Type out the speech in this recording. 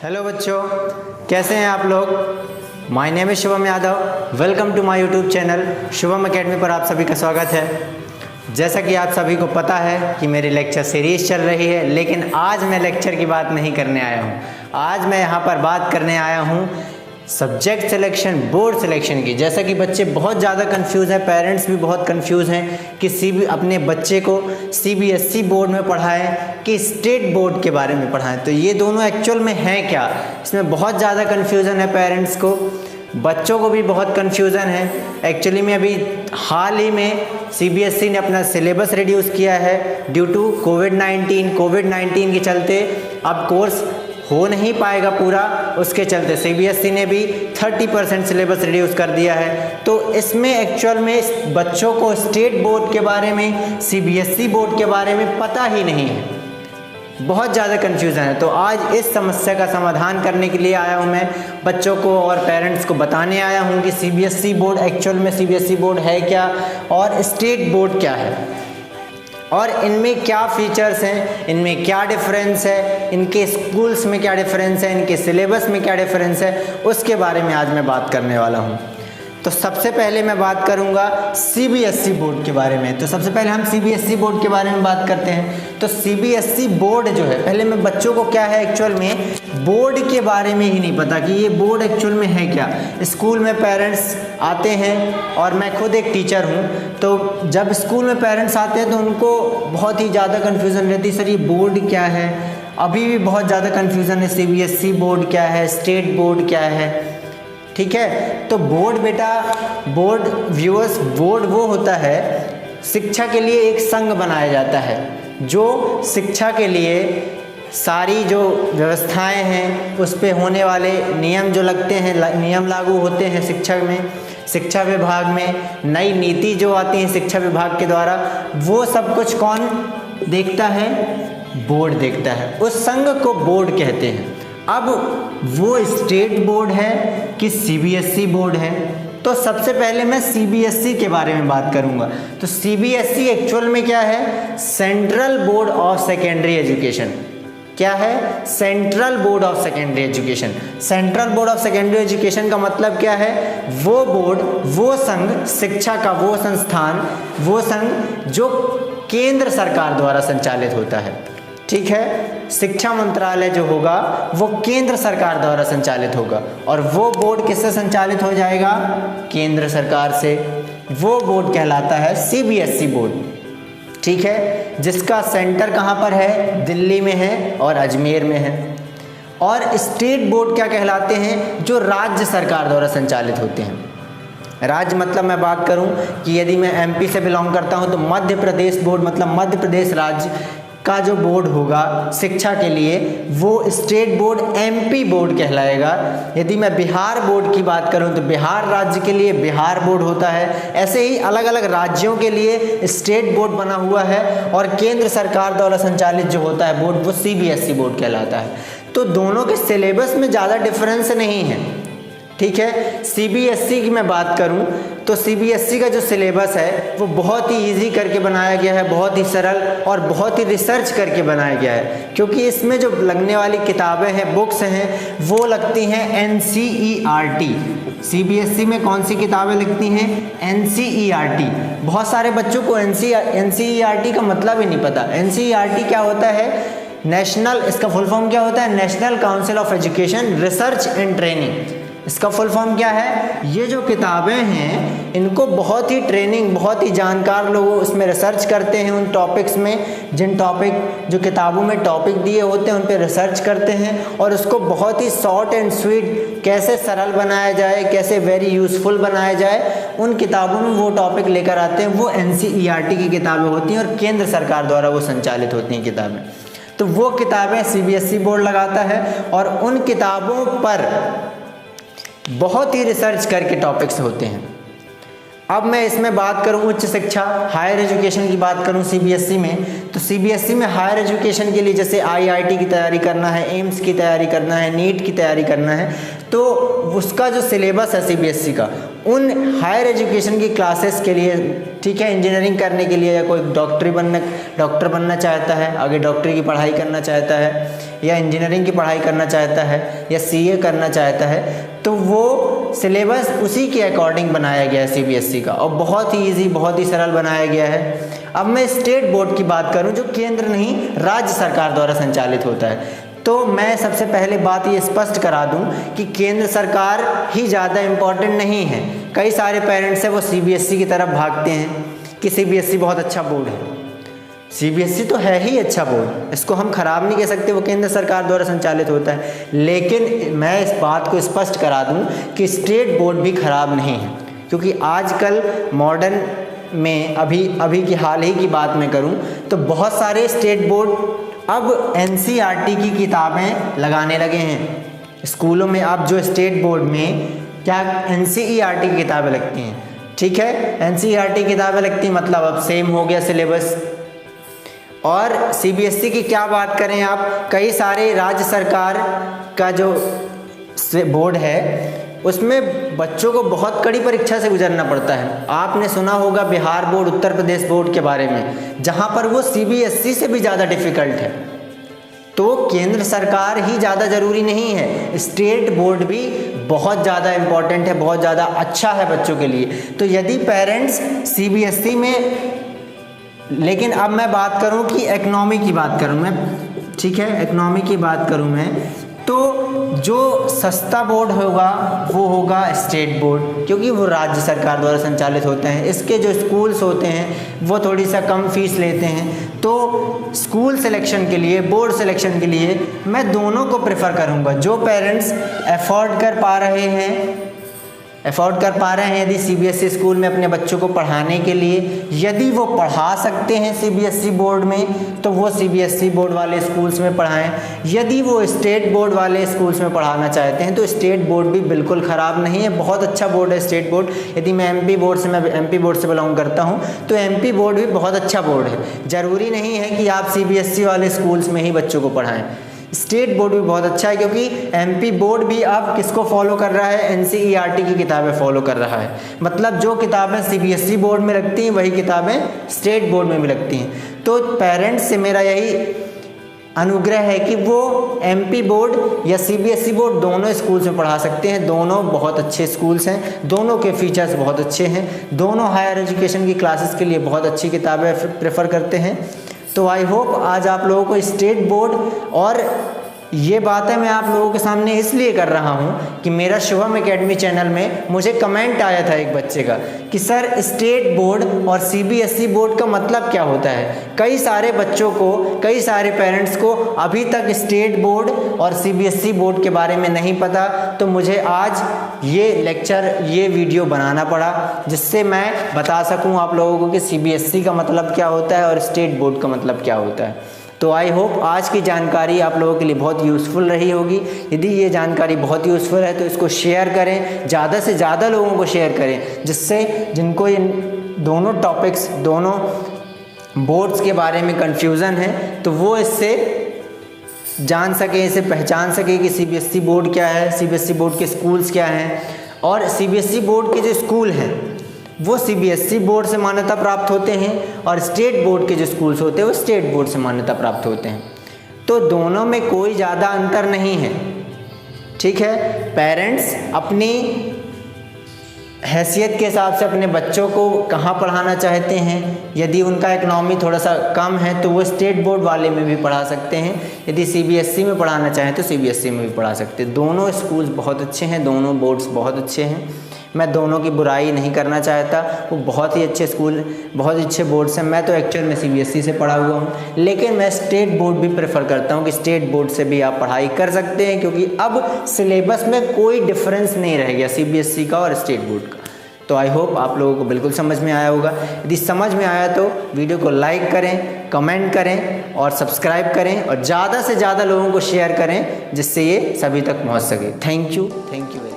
Hello बच्चों, कैसे हैं आप लोग। My name is Shubham Yadav. Welcome to my YouTube channel Shubham Academy पर आप सभी का स्वागत है। जैसा कि आप सभी को पता है कि मेरी लेक्चर सीरीज़ चल रही है, लेकिन आज मैं लेक्चर की बात नहीं करने आया हूँ। आज मैं यहाँ पर बात करने आया हूँ सब्जेक्ट सिलेक्शन, बोर्ड सिलेक्शन की। जैसा कि बच्चे बहुत ज़्यादा कंफ्यूज हैं, पेरेंट्स भी बहुत कंफ्यूज हैं कि अपने बच्चे को सीबीएसई बोर्ड में पढ़ाएं कि स्टेट बोर्ड के बारे में पढ़ाएं। तो ये दोनों एक्चुअल में हैं क्या, इसमें बहुत ज़्यादा कंफ्यूजन है। पेरेंट्स को, बच्चों को भी बहुत कंफ्यूजन है। एक्चुअली में अभी हाल ही में सीबीएसई ने अपना सिलेबस रिड्यूस किया है ड्यू टू कोविड-19 के चलते अब कोर्स हो नहीं पाएगा पूरा। उसके चलते सीबीएसई ने भी 30% सिलेबस रिड्यूस कर दिया है। तो इसमें एक्चुअल में बच्चों को स्टेट बोर्ड के बारे में, सीबीएसई बोर्ड के बारे में पता ही नहीं है, बहुत ज़्यादा कन्फ्यूज़न है। तो आज इस समस्या का समाधान करने के लिए आया हूँ मैं, बच्चों को और पेरेंट्स को बताने आया हूँ कि सीबीएसई बोर्ड एक्चुअल में सीबीएसई बोर्ड है क्या और स्टेट बोर्ड क्या है और इनमें क्या फीचर्स हैं, इनमें क्या डिफरेंस है, इनके स्कूल्स में क्या डिफरेंस है, इनके सिलेबस में क्या डिफरेंस है, उसके बारे में आज मैं बात करने वाला हूँ। तो सबसे पहले मैं बात करूँगा सीबीएसई बोर्ड के बारे में। तो सबसे पहले हम सीबीएसई बोर्ड के बारे में बात करते हैं। तो सीबीएसई बोर्ड जो है, पहले मैं बच्चों को क्या है एक्चुअल में बोर्ड के बारे में ही नहीं पता कि ये बोर्ड एक्चुअल में है क्या। स्कूल में पेरेंट्स आते हैं और मैं खुद एक टीचर हूँ, तो जब स्कूल में पेरेंट्स आते हैं तो उनको बहुत ही ज़्यादा कन्फ्यूज़न रहती है, सर ये बोर्ड क्या है। अभी भी बहुत ज़्यादा कन्फ्यूज़न है, सीबीएसई बोर्ड क्या है, स्टेट बोर्ड क्या है। ठीक है, तो बोर्ड बेटा, बोर्ड व्यूअर्स, बोर्ड वो होता है, शिक्षा के लिए एक संघ बनाया जाता है जो शिक्षा के लिए सारी जो व्यवस्थाएं हैं उस पे होने वाले नियम जो लगते हैं, नियम लागू होते हैं शिक्षा में, शिक्षा विभाग में नई नीति जो आती है शिक्षा विभाग के द्वारा, वो सब कुछ कौन देखता है, बोर्ड देखता है। उस संघ को बोर्ड कहते हैं। अब वो स्टेट बोर्ड है कि सीबीएसई बोर्ड है। तो सबसे पहले मैं सीबीएसई के बारे में बात करूंगा। तो सीबीएसई एक्चुअल में क्या है, central board of secondary education. क्या है, central board of secondary education. Central board of secondary education का मतलब क्या है, वो बोर्ड, वो संघ, शिक्षा का वो संस्थान, वो संघ जो केंद्र सरकार द्वारा संचालित होता है। ठीक है, शिक्षा मंत्रालय जो होगा वो केंद्र सरकार द्वारा संचालित होगा और वो बोर्ड किससे संचालित हो जाएगा, केंद्र सरकार से। वो बोर्ड कहलाता है सीबीएसई बोर्ड। ठीक है, जिसका सेंटर कहाँ पर है, दिल्ली में है और अजमेर में है। और स्टेट बोर्ड क्या कहलाते हैं, जो राज्य सरकार द्वारा संचालित होते हैं। राज्य मतलब मैं बात करूं कि यदि मैं एमपी से बिलोंग करता हूं तो मध्य प्रदेश बोर्ड, मतलब मध्य प्रदेश राज्य का जो बोर्ड होगा शिक्षा के लिए, वो स्टेट बोर्ड एमपी बोर्ड कहलाएगा। यदि मैं बिहार बोर्ड की बात करूं तो बिहार राज्य के लिए बिहार बोर्ड होता है। ऐसे ही अलग अलग राज्यों के लिए स्टेट बोर्ड बना हुआ है और केंद्र सरकार द्वारा संचालित जो होता है बोर्ड, वो सीबीएसई बोर्ड कहलाता है। तो दोनों के सिलेबस में ज़्यादा डिफरेंस नहीं है। ठीक है, सीबीएसई की मैं बात करूं तो सीबीएसई का जो सिलेबस है वो बहुत ही इजी करके बनाया गया है, बहुत ही सरल और बहुत ही रिसर्च करके बनाया गया है। क्योंकि इसमें जो लगने वाली किताबें हैं, बुक्स हैं, वो लगती हैं एनसीईआरटी। सीबीएसई में कौन सी किताबें लगती हैं, एनसीईआरटी। बहुत सारे बच्चों को एनसीईआरटी का मतलब ही नहीं पता। एनसीईआरटी क्या होता है, नेशनल, इसका फुल फॉर्म क्या होता है, national council of education research and training. इसका फुल फॉर्म क्या है। ये जो किताबें हैं इनको बहुत ही ट्रेनिंग, बहुत ही जानकार लोग उसमें रिसर्च करते हैं उन टॉपिक्स में, जिन टॉपिक जो किताबों में टॉपिक दिए होते हैं उन पे रिसर्च करते हैं और उसको बहुत ही शॉर्ट एंड स्वीट कैसे सरल बनाया जाए, कैसे वेरी यूज़फुल बनाया जाए, उन किताबों में वो टॉपिक लेकर आते हैं। वो एनसीईआरटी की किताबें होती हैं और केंद्र सरकार द्वारा वो संचालित होती हैं किताबें। तो वो किताबें सीबीएसई बोर्ड लगाता है और उन किताबों पर बहुत ही रिसर्च करके टॉपिक्स होते हैं। अब मैं इसमें बात करूं उच्च शिक्षा, हायर एजुकेशन की बात करूं सीबीएसई में, तो सीबीएसई में हायर एजुकेशन के लिए जैसे आईआईटी की तैयारी करना है, एम्स की तैयारी करना है, नीट की तैयारी करना है, तो उसका जो सिलेबस है सीबीएसई का, उन हायर एजुकेशन की क्लासेस के लिए ठीक है, इंजीनियरिंग करने के लिए या कोई डॉक्टर बनना चाहता है, आगे डॉक्टरी की पढ़ाई करना चाहता है या इंजीनियरिंग की पढ़ाई करना चाहता है या सीए करना चाहता है, तो वो सिलेबस उसी के अकॉर्डिंग बनाया गया है सीबीएसई का, और बहुत ही ईजी, बहुत ही सरल बनाया गया है। अब मैं स्टेट बोर्ड की बात करूं जो केंद्र नहीं राज्य सरकार द्वारा संचालित होता है, तो मैं सबसे पहले बात ये स्पष्ट करा दूं कि केंद्र सरकार ही ज़्यादा इम्पॉर्टेंट नहीं है। कई सारे पेरेंट्स हैं वो सीबीएसई की तरफ भागते हैं कि सीबीएसई बहुत अच्छा बोर्ड है। सीबीएसई तो है ही अच्छा बोर्ड, इसको हम ख़राब नहीं कह सकते, वो केंद्र सरकार द्वारा संचालित होता है। लेकिन मैं इस बात को स्पष्ट करा दूं कि स्टेट बोर्ड भी ख़राब नहीं है, क्योंकि आजकल मॉडर्न में अभी की हाल ही की बात मैं करूं तो बहुत सारे स्टेट बोर्ड अब एनसीईआरटी की किताबें लगाने लगे हैं स्कूलों में। अब जो स्टेट बोर्ड में क्या एनसीईआरटी की किताबें लगती हैं, ठीक है, एनसीईआरटी किताबें लगती हैं, मतलब अब सेम हो गया सिलेबस। और सीबीएसई की क्या बात करें आप, कई सारे राज्य सरकार का जो बोर्ड है उसमें बच्चों को बहुत कड़ी परीक्षा से गुजरना पड़ता है। आपने सुना होगा बिहार बोर्ड, उत्तर प्रदेश बोर्ड के बारे में, जहां पर वो सीबीएसई से भी ज़्यादा डिफ़िकल्ट है। तो केंद्र सरकार ही ज़्यादा ज़रूरी नहीं है, स्टेट बोर्ड भी बहुत ज़्यादा इम्पॉर्टेंट है, बहुत ज़्यादा अच्छा है बच्चों के लिए। तो यदि पेरेंट्स सीबीएसई में, लेकिन अब मैं बात करूं कि इकोनॉमी की बात करूं मैं, ठीक है, इकोनॉमी की बात करूं मैं, तो जो सस्ता बोर्ड होगा वो होगा स्टेट बोर्ड, क्योंकि वो राज्य सरकार द्वारा संचालित होते हैं। इसके जो स्कूल्स होते हैं वो थोड़ी सा कम फीस लेते हैं। तो स्कूल सिलेक्शन के लिए, बोर्ड सिलेक्शन के लिए मैं दोनों को प्रेफर करूँगा। जो पेरेंट्स अफोर्ड कर पा रहे हैं यदि सीबीएसई स्कूल में अपने बच्चों को पढ़ाने के लिए, यदि वो पढ़ा सकते हैं सीबीएसई बोर्ड में, तो वो सीबीएसई बोर्ड वाले स्कूल्स में पढ़ाएं। यदि वो स्टेट बोर्ड वाले स्कूल्स में पढ़ाना चाहते हैं तो स्टेट बोर्ड भी बिल्कुल ख़राब नहीं है, बहुत अच्छा बोर्ड है स्टेट बोर्ड। यदि मैं एमपी बोर्ड से बिलोंग करता हूँ तो एमपी बोर्ड भी बहुत अच्छा बोर्ड है। ज़रूरी नहीं है कि आप सीबीएसई वाले स्कूल्स में ही बच्चों को पढ़ाएँ। स्टेट बोर्ड भी बहुत अच्छा है, क्योंकि एमपी बोर्ड भी अब किसको फॉलो कर रहा है, एनसीईआरटी की किताबें फॉलो कर रहा है। मतलब जो किताबें सीबीएसई बोर्ड में लगती हैं वही किताबें स्टेट बोर्ड में भी लगती हैं। तो पेरेंट्स से मेरा यही अनुग्रह है कि वो एमपी बोर्ड या सीबीएसई बोर्ड दोनों स्कूल्स में पढ़ा सकते हैं। दोनों बहुत अच्छे स्कूल्स हैं, दोनों के फीचर्स बहुत अच्छे हैं, दोनों हायर एजुकेशन की क्लासेस के लिए बहुत अच्छी किताबें प्रेफर करते हैं। तो आई होप आज आप लोगों को स्टेट बोर्ड, और ये बातें मैं आप लोगों के सामने इसलिए कर रहा हूँ कि मेरा शुभम एकेडमी चैनल में मुझे कमेंट आया था एक बच्चे का कि सर स्टेट बोर्ड और सीबीएसई बोर्ड का मतलब क्या होता है। कई सारे बच्चों को, कई सारे पेरेंट्स को अभी तक स्टेट बोर्ड और सीबीएसई बोर्ड के बारे में नहीं पता। तो मुझे आज ये वीडियो बनाना पड़ा जिससे मैं बता सकूँ आप लोगों को कि सीबीएसई का मतलब क्या होता है और स्टेट बोर्ड का मतलब क्या होता है। तो आई होप आज की जानकारी आप लोगों के लिए बहुत यूज़फुल रही होगी। यदि ये जानकारी बहुत यूज़फुल है तो इसको शेयर करें, ज़्यादा से ज़्यादा लोगों को शेयर करें, जिससे जिनको इन दोनों टॉपिक्स, दोनों बोर्ड्स के बारे में कन्फ्यूज़न है तो वो इससे जान सके, इसे पहचान सके कि सीबीएसई बोर्ड क्या है, सीबीएसई बोर्ड के स्कूल्स क्या हैं, और सीबीएसई बोर्ड के जो स्कूल हैं वो सीबीएसई बोर्ड से मान्यता प्राप्त होते हैं और स्टेट बोर्ड के जो स्कूल्स होते हैं वो स्टेट बोर्ड से मान्यता प्राप्त होते हैं। तो दोनों में कोई ज़्यादा अंतर नहीं है, ठीक है। पेरेंट्स अपनी हैसियत के हिसाब से अपने बच्चों को कहाँ पढ़ाना चाहते हैं। यदि उनका इकनॉमी थोड़ा सा कम है तो वो स्टेट बोर्ड वाले में भी पढ़ा सकते हैं। यदि सीबीएसई में पढ़ाना चाहें तो सीबीएसई में भी पढ़ा सकते हैं। दोनों स्कूल्स बहुत अच्छे हैं, दोनों बोर्ड्स बहुत अच्छे हैं। मैं दोनों की बुराई नहीं करना चाहता, वो बहुत ही अच्छे स्कूल, बहुत अच्छे बोर्ड्स हैं। मैं तो एक्चुअल में सीबीएसई से पढ़ा हुआ हूँ, लेकिन मैं स्टेट बोर्ड भी प्रेफर करता हूँ कि स्टेट बोर्ड से भी आप पढ़ाई कर सकते हैं, क्योंकि अब सिलेबस में कोई डिफरेंस नहीं रह गया सीबीएसई का और स्टेट बोर्ड का। तो आई होप आप लोगों को बिल्कुल समझ में आया होगा। यदि समझ में आया तो वीडियो को लाइक करें, कमेंट करें और सब्सक्राइब करें, और ज़्यादा से ज़्यादा लोगों को शेयर करें जिससे ये सभी तक पहुँच सके। Thank you very much.